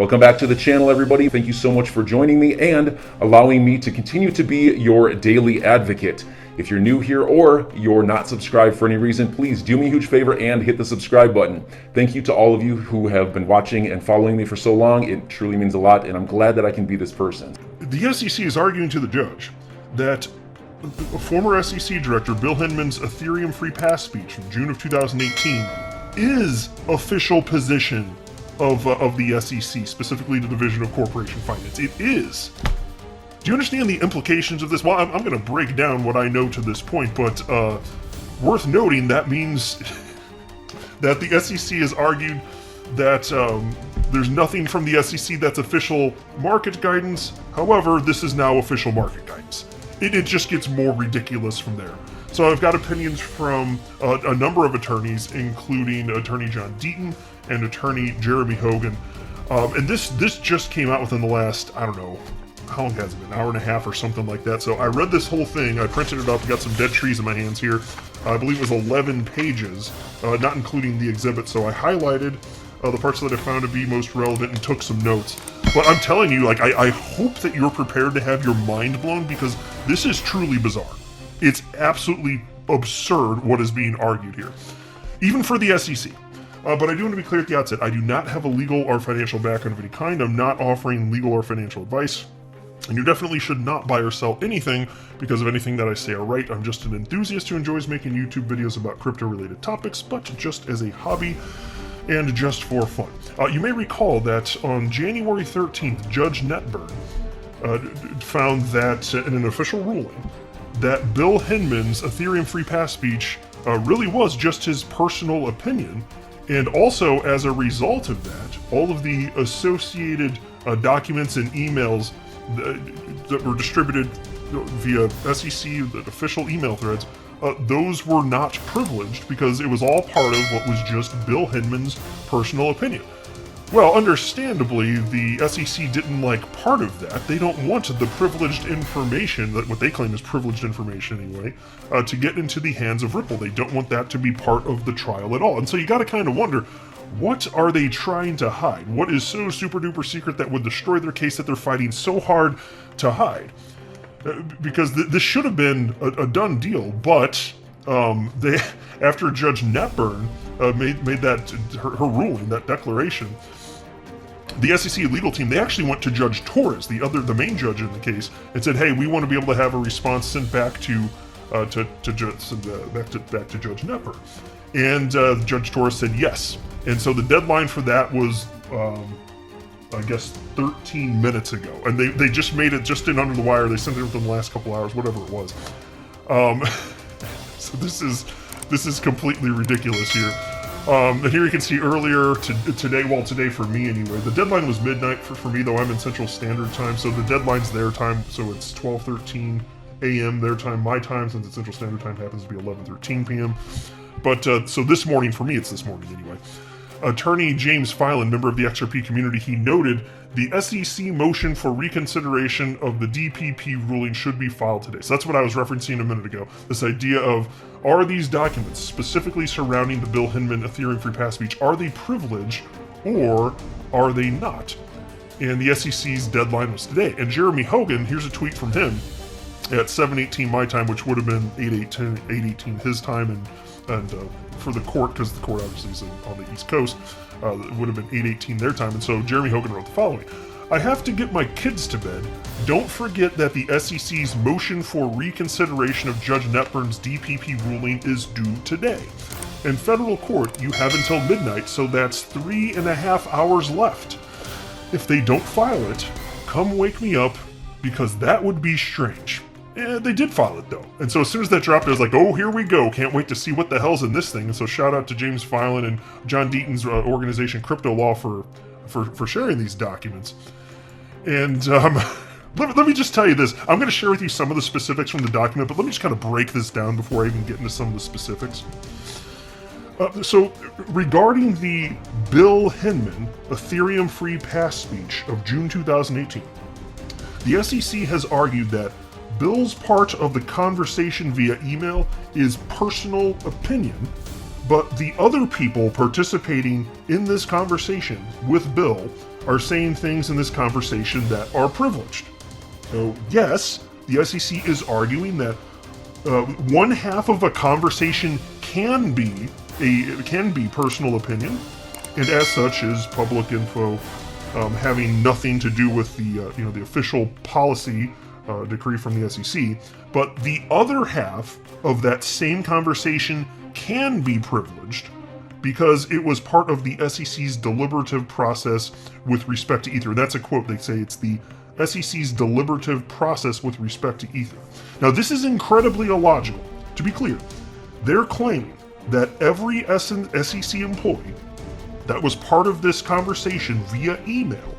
Welcome back to the channel, everybody. Thank you so much for joining me and allowing me to continue to be your daily advocate. If you're new here or you're not subscribed for any reason, please do me a huge favor and hit the subscribe button. Thank you to all of you who have been watching and following me for so long. It truly means a lot, and I'm glad that I can be this person. The SEC is arguing to the judge that former SEC Director Bill Hinman's Ethereum free pass speech from June of 2018 is official position of the SEC, specifically the Division of Corporation Finance. It is. Do you understand the implications of this? Well, I'm going to break down what I know to this point, but worth noting, that means that the SEC has argued that there's nothing from the SEC that's official market guidance. However, this is now official market guidance. It just gets more ridiculous from there. So I've got opinions from a number of attorneys, including attorney John Deaton and attorney Jeremy Hogan. And this just came out within the last, I don't know, how long has it been? An hour and a half or something like that. So I read this whole thing, I printed it up, got some dead trees in my hands here. I believe it was 11 pages, not including the exhibit. So I highlighted the parts that I found to be most relevant and took some notes. But I'm telling you, like, I hope that you're prepared to have your mind blown, because this is truly bizarre. It's absolutely absurd what is being argued here, even for the SEC. But I do want to be clear at the outset, I do not have a legal or financial background of any kind. I'm not offering legal or financial advice. And you definitely should not buy or sell anything because of anything that I say or write. I'm just an enthusiast who enjoys making YouTube videos about crypto-related topics, but just as a hobby and just for fun. You may recall that on January 13th, Judge Netburn found that in an official ruling that Bill Hinman's Ethereum free pass speech really was just his personal opinion. And also, as a result of that, all of the associated documents and emails that were distributed via SEC, the official email threads, those were not privileged because it was all part of what was just Bill Hinman's personal opinion. Well, understandably, the SEC didn't like part of that. They don't want the privileged information, what they claim is privileged information anyway, to get into the hands of Ripple. They don't want that to be part of the trial at all. And so you got to kind of wonder, what are they trying to hide? What is so super duper secret that would destroy their case that they're fighting so hard to hide? Because this should have been a done deal, but they, after Judge Netburn made that her ruling, that declaration, the SEC legal team, they actually went to Judge Torres, the main judge in the case, and said, "Hey, we want to be able to have a response sent back to Judge Netburn." And Judge Torres said yes. And so the deadline for that was, I guess, 13 minutes ago. And they just made it just in under the wire. They sent it within the last couple hours, whatever it was. So this is completely ridiculous here. And here you can see earlier today for me anyway, the deadline was midnight for me, though I'm in Central Standard Time, so the deadline's their time, so it's 12:13 a.m. their time. My time, since it's Central Standard Time, happens to be 11:13 p.m. But so this morning, for me, it's this morning anyway. Attorney James Filan, member of the XRP community, he noted the SEC motion for reconsideration of the DPP ruling should be filed today. So that's what I was referencing a minute ago. This idea of, are these documents, specifically surrounding the Bill Hinman Ethereum free pass speech, are they privileged or are they not? And the SEC's deadline was today. And Jeremy Hogan, here's a tweet from him at 7:18 my time, which would have been 8:18 his time, and for the court, because the court obviously is on the East Coast, it would have been 8:18 their time. And so Jeremy Hogan wrote the following: "I have to get my kids to bed. Don't forget that the SEC's motion for reconsideration of Judge Netburn's DPP ruling is due today. In federal court, you have until midnight, so that's 3.5 hours left. If they don't file it, come wake me up, because that would be strange." They did file it though. And so as soon as that dropped, I was like, oh, here we go. Can't wait to see what the hell's in this thing. And so shout out to James Filan and John Deaton's organization, Crypto Law, for sharing these documents. And let me just tell you this. I'm going to share with you some of the specifics from the document, but let me just kind of break this down before I even get into some of the specifics. So regarding the Bill Hinman Ethereum free pass speech of June 2018, the SEC has argued that Bill's part of the conversation via email is personal opinion, but the other people participating in this conversation with Bill are saying things in this conversation that are privileged. So yes, the SEC is arguing that one half of a conversation can be personal opinion, and as such is public info, having nothing to do with the official policy decree from the SEC. But the other half of that same conversation can be privileged because it was part of the SEC's deliberative process with respect to Ether. That's a quote. They say it's the SEC's deliberative process with respect to Ether. Now, this is incredibly illogical. To be clear, they're claiming that every SEC employee that was part of this conversation via email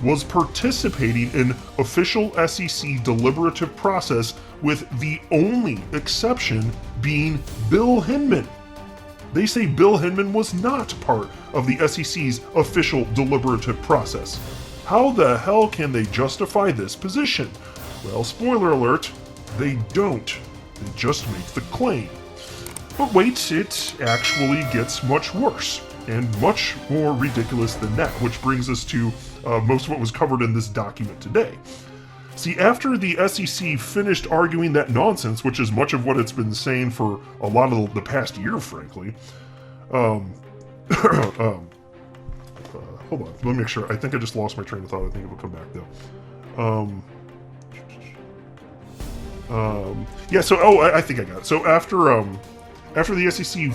was participating in official SEC deliberative process, with the only exception being Bill Hinman. They say Bill Hinman was not part of the SEC's official deliberative process. How the hell can they justify this position? Well, spoiler alert, they don't. They just make the claim. But wait, it actually gets much worse and much more ridiculous than that, which brings us to most of what was covered in this document today. See, after the SEC finished arguing that nonsense, which is much of what it's been saying for a lot of the past year, frankly, hold on, let me make sure. I think I just lost my train of thought. I think it'll come back though. Yeah, so, I think I got it. So after the SEC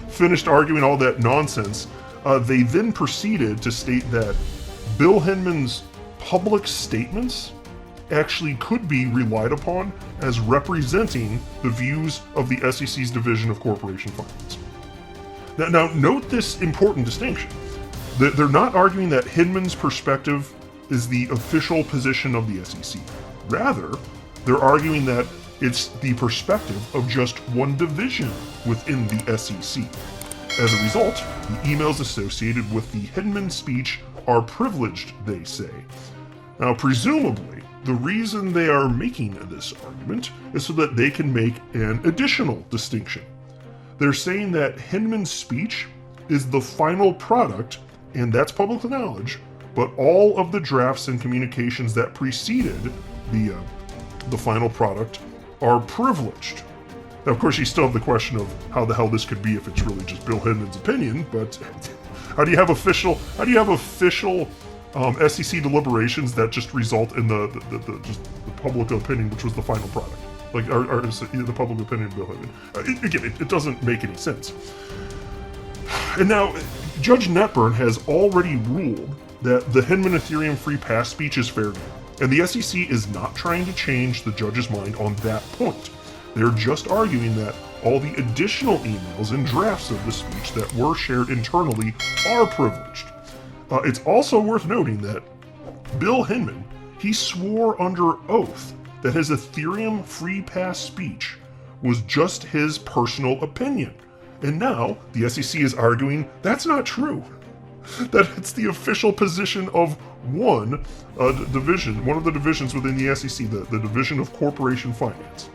finished arguing all that nonsense, they then proceeded to state that Bill Hinman's public statements actually could be relied upon as representing the views of the SEC's Division of Corporation Finance. Now note this important distinction. They're not arguing that Hinman's perspective is the official position of the SEC. Rather, they're arguing that it's the perspective of just one division within the SEC. As a result, the emails associated with the Hinman speech are privileged, they say. Now, presumably, the reason they are making this argument is so that they can make an additional distinction. They're saying that Hinman's speech is the final product, and that's public knowledge, but all of the drafts and communications that preceded the final product are privileged. Now, of course, you still have the question of how the hell this could be if it's really just Bill Hinman's opinion, but how do you have official SEC deliberations that just result in the public opinion, which was the final product? Like, the public opinion of Bill Hinman. It doesn't make any sense. And now, Judge Netburn has already ruled that the Hinman Ethereum free pass speech is fair game, and the SEC is not trying to change the judge's mind on that point. They're just arguing that all the additional emails and drafts of the speech that were shared internally are privileged. It's also worth noting that Bill Hinman, he swore under oath that his Ethereum free pass speech was just his personal opinion. And now the SEC is arguing that's not true. That it's the official position of one division, one of the divisions within the SEC, the Division of Corporation Finance.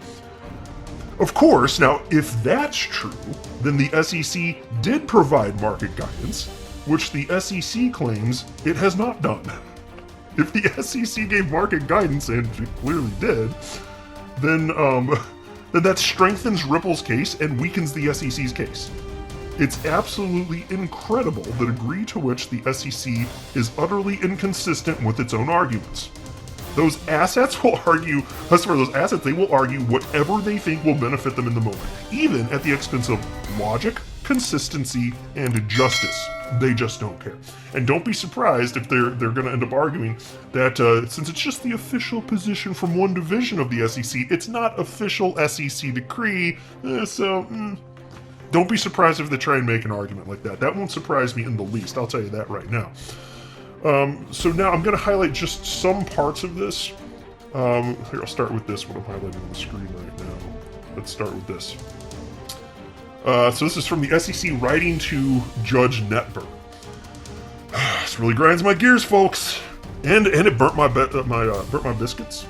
Of course, now, if that's true, then the SEC did provide market guidance, which the SEC claims it has not done. If the SEC gave market guidance, and it clearly did, then that strengthens Ripple's case and weakens the SEC's case. It's absolutely incredible the degree to which the SEC is utterly inconsistent with its own arguments. Those assets will argue, they will argue whatever they think will benefit them in the moment, even at the expense of logic, consistency, and justice. They just don't care. And don't be surprised if they're going to end up arguing that since it's just the official position from one division of the SEC, it's not official SEC decree, don't be surprised if they try and make an argument like that. That won't surprise me in the least, I'll tell you that right now. So now I'm going to highlight just some parts of this. Here, I'll start with this, what I'm highlighting on the screen right now. Let's start with this. So this is from the SEC writing to Judge Netburn. This really grinds my gears, folks, and it burnt my biscuits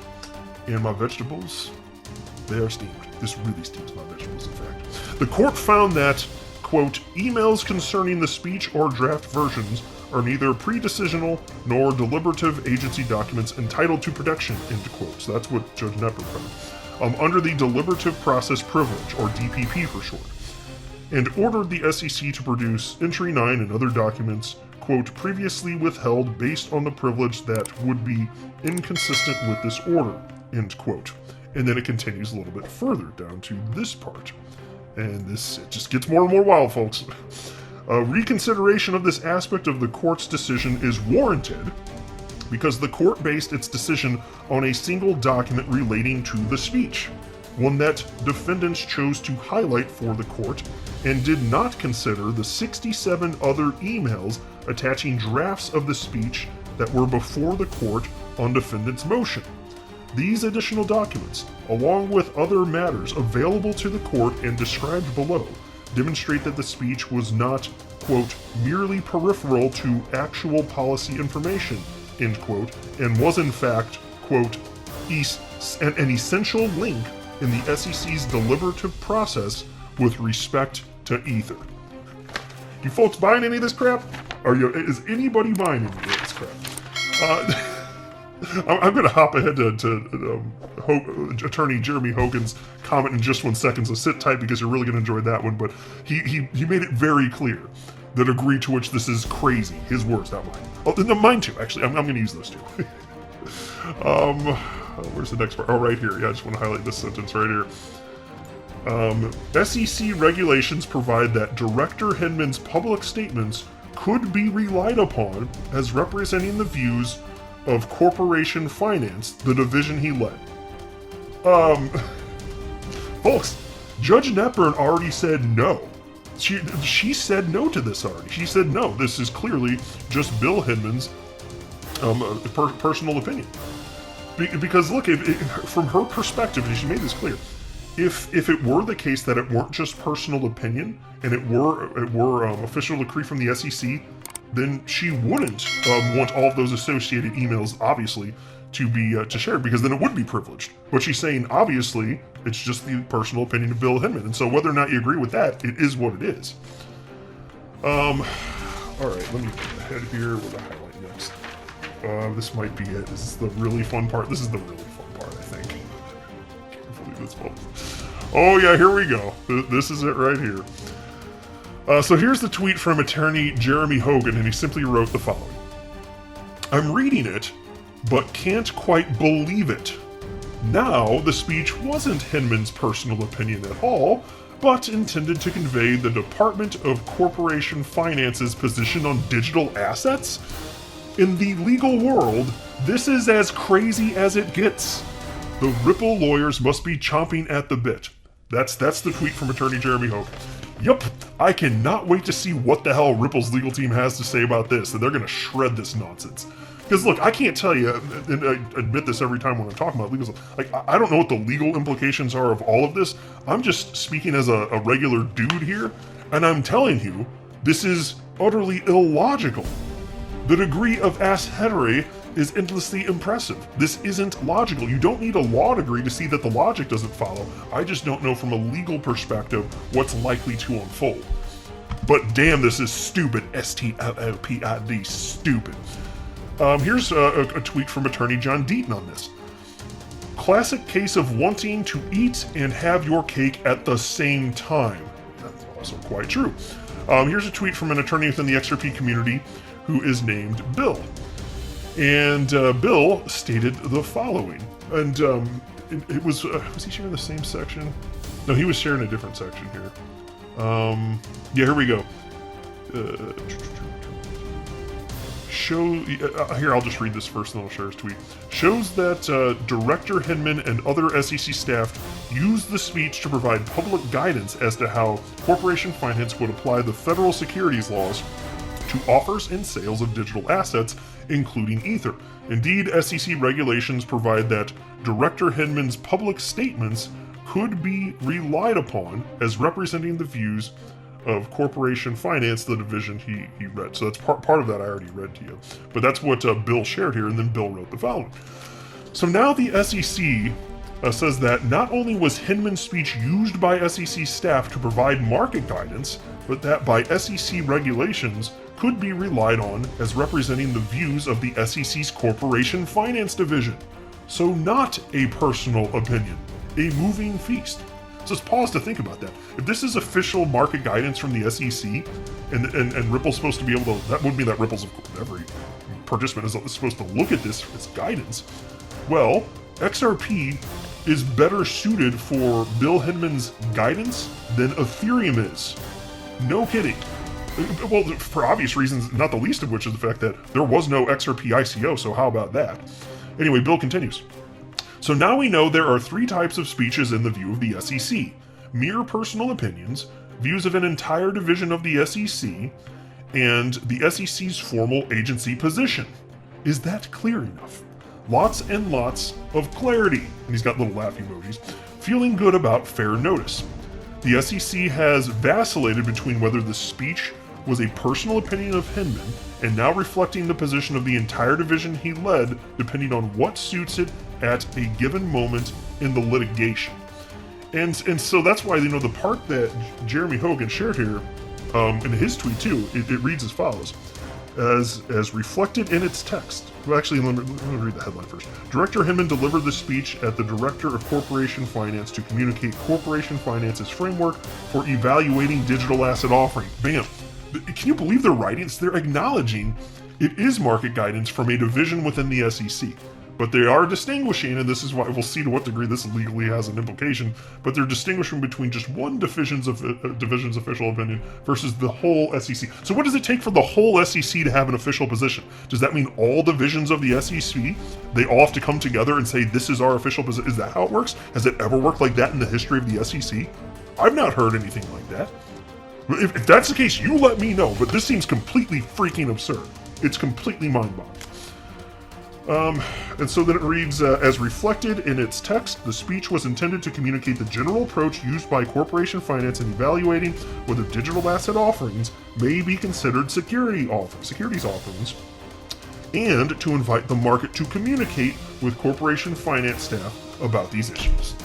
and my vegetables. They are steamed. This really steams my vegetables, in fact. The court found that, quote, emails concerning the speech or draft versions are neither pre-decisional nor deliberative agency documents entitled to protection, end quote. So that's what Judge Knepper found. Under the deliberative process privilege, or DPP for short, and ordered the SEC to produce Entry 9 and other documents, quote, previously withheld based on the privilege that would be inconsistent with this order, end quote. And then it continues a little bit further down to this part. And it just gets more and more wild, folks. Reconsideration of this aspect of the court's decision is warranted because the court based its decision on a single document relating to the speech, one that defendants chose to highlight for the court, and did not consider the 67 other emails attaching drafts of the speech that were before the court on defendant's motion. These additional documents, along with other matters available to the court and described below, demonstrate that the speech was not, quote, merely peripheral to actual policy information, end quote, and was in fact, quote, an essential link in the SEC's deliberative process with respect to Ether. You folks buying any of this crap? Is anybody buying any of this crap? I'm going to hop ahead to Attorney Jeremy Hogan's comment in just 1 second, so sit tight because you're really going to enjoy that one. But he made it very clear the degree to which this is crazy. His words, not mine. Oh, no, mine too, actually. I'm going to use those two. Where's the next part? Oh, right here. Yeah, I just want to highlight this sentence right here. SEC regulations provide that Director Hinman's public statements could be relied upon as representing the views of corporation finance, the division he led. Folks, Judge Knepper already said no. She said no to this already. She said no, this is clearly just Bill Hinman's personal opinion. Because look, from her perspective, and she made this clear, if it were the case that it weren't just personal opinion and it were official decree from the SEC, then she wouldn't want all of those associated emails, obviously, to be shared, because then it would be privileged. But she's saying, obviously, it's just the personal opinion of Bill Hinman, and so whether or not you agree with that, it is what it is. All right, let me get ahead here with a highlight next. This might be it. This is the really fun part. This is the really fun part, I think. Can't believe this one. Oh yeah, here we go. This is it right here. So here's the tweet from attorney Jeremy Hogan, and he simply wrote the following. I'm reading it, but can't quite believe it. Now, the speech wasn't Hinman's personal opinion at all, but intended to convey the Department of Corporation Finance's position on digital assets? In the legal world, this is as crazy as it gets. The Ripple lawyers must be chomping at the bit. That's the tweet from attorney Jeremy Hogan. Yup, I cannot wait to see what the hell Ripple's legal team has to say about this, and they're going to shred this nonsense. Because look, I can't tell you, and I admit this every time when I'm talking about legal stuff, like, I don't know what the legal implications are of all of this. I'm just speaking as a regular dude here, and I'm telling you, this is utterly illogical. The degree of ass-hetery is endlessly impressive. This isn't logical. You don't need a law degree to see that the logic doesn't follow. I just don't know from a legal perspective what's likely to unfold. But damn, this is stupid. STLOPID, stupid. Here's a tweet from attorney John Deaton on this. Classic case of wanting to eat and have your cake at the same time. That's also quite true. Here's a tweet from an attorney within the XRP community who is named Bill. And Bill stated the following. And it was he sharing the same section? No, he was sharing a different section here. Yeah, here we go. Here, I'll just read this first and then I'll share his tweet. Shows that Director Hinman and other SEC staff used the speech to provide public guidance as to how corporation finance would apply the federal securities laws to offers and sales of digital assets, including Ether. Indeed, SEC regulations provide that Director Hinman's public statements could be relied upon as representing the views of corporation finance, the division he read. So that's part of that I already read to you. But that's what Bill shared here, and then Bill wrote the following. So now the SEC says that not only was Hinman's speech used by SEC staff to provide market guidance, but that by SEC regulations, could be relied on as representing the views of the SEC's Corporation Finance Division. So not a personal opinion, a moving feast. So let's pause to think about that. If this is official market guidance from the SEC, and Ripple's supposed to be able to, that would mean that Ripple's, of course, every participant is supposed to look at this as guidance. Well, XRP is better suited for Bill Hinman's guidance than Ethereum is. No kidding. Well, for obvious reasons, not the least of which is the fact that there was no XRP ICO, so how about that? Anyway, Bill continues. So now we know there are three types of speeches in the view of the SEC. Mere personal opinions, views of an entire division of the SEC, and the SEC's formal agency position. Is that clear enough? Lots and lots of clarity. And he's got little laugh emojis. Feeling good about fair notice. The SEC has vacillated between whether the speech was a personal opinion of Hinman and now reflecting the position of the entire division he led, depending on what suits it at a given moment in the litigation. And so that's why, the part that Jeremy Hogan shared here in his tweet too, it reads as follows. As reflected in its text. Well, actually, let me read the headline first. Director Hinman delivered the speech at the Director of Corporation Finance to communicate Corporation Finance's framework for evaluating digital asset offering. Bam! Can you believe they're writing? They're acknowledging it is market guidance from a division within the SEC. But they are distinguishing, and this is why we'll see to what degree this legally has an implication, but they're distinguishing between just one division's official opinion versus the whole SEC. So what does it take for the whole SEC to have an official position? Does that mean all divisions of the SEC, they all have to come together and say, this is our official position? Is that how it works? Has it ever worked like that in the history of the SEC? I've not heard anything like that. If that's the case, you let me know, but this seems completely freaking absurd. It's completely mind-boggling. And so then it reads, as reflected in its text, the speech was intended to communicate the general approach used by corporation finance in evaluating whether digital asset offerings may be considered securities offerings, and to invite the market to communicate with corporation finance staff about these issues.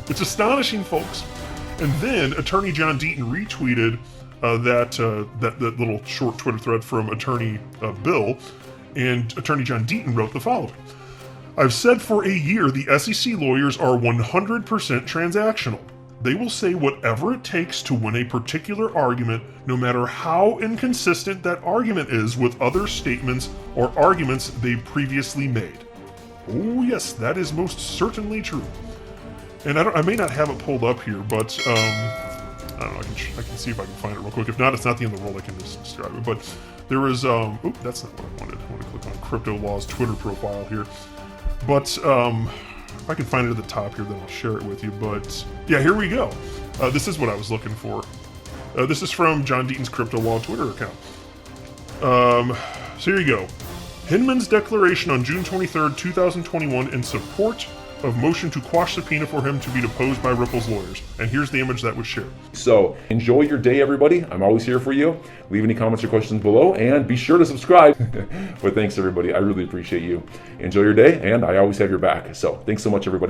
It's astonishing, folks. And then Attorney John Deaton retweeted that little short Twitter thread from Attorney Bill. And Attorney John Deaton wrote the following. I've said for a year the SEC lawyers are 100% transactional. They will say whatever it takes to win a particular argument, no matter how inconsistent that argument is with other statements or arguments they've previously made. Oh yes, that is most certainly true. And I may not have it pulled up here, but I don't know, I can see if I can find it real quick. If not, it's not the end of the world, I can just describe it. But there was, that's not what I wanted. I want to click on Crypto Law's Twitter profile here. But if I can find it at the top here, then I'll share it with you. But yeah, here we go. This is what I was looking for. This is from John Deaton's Crypto Law Twitter account. So here you go. Hinman's declaration on June 23rd, 2021 in support of motion to quash subpoena for him to be deposed by Ripple's lawyers. And here's the image that was shared. So enjoy your day, everybody. I'm always here for you. Leave any comments or questions below, and be sure to subscribe. But thanks, everybody. I really appreciate you. Enjoy your day, and I always have your back. So thanks so much, everybody.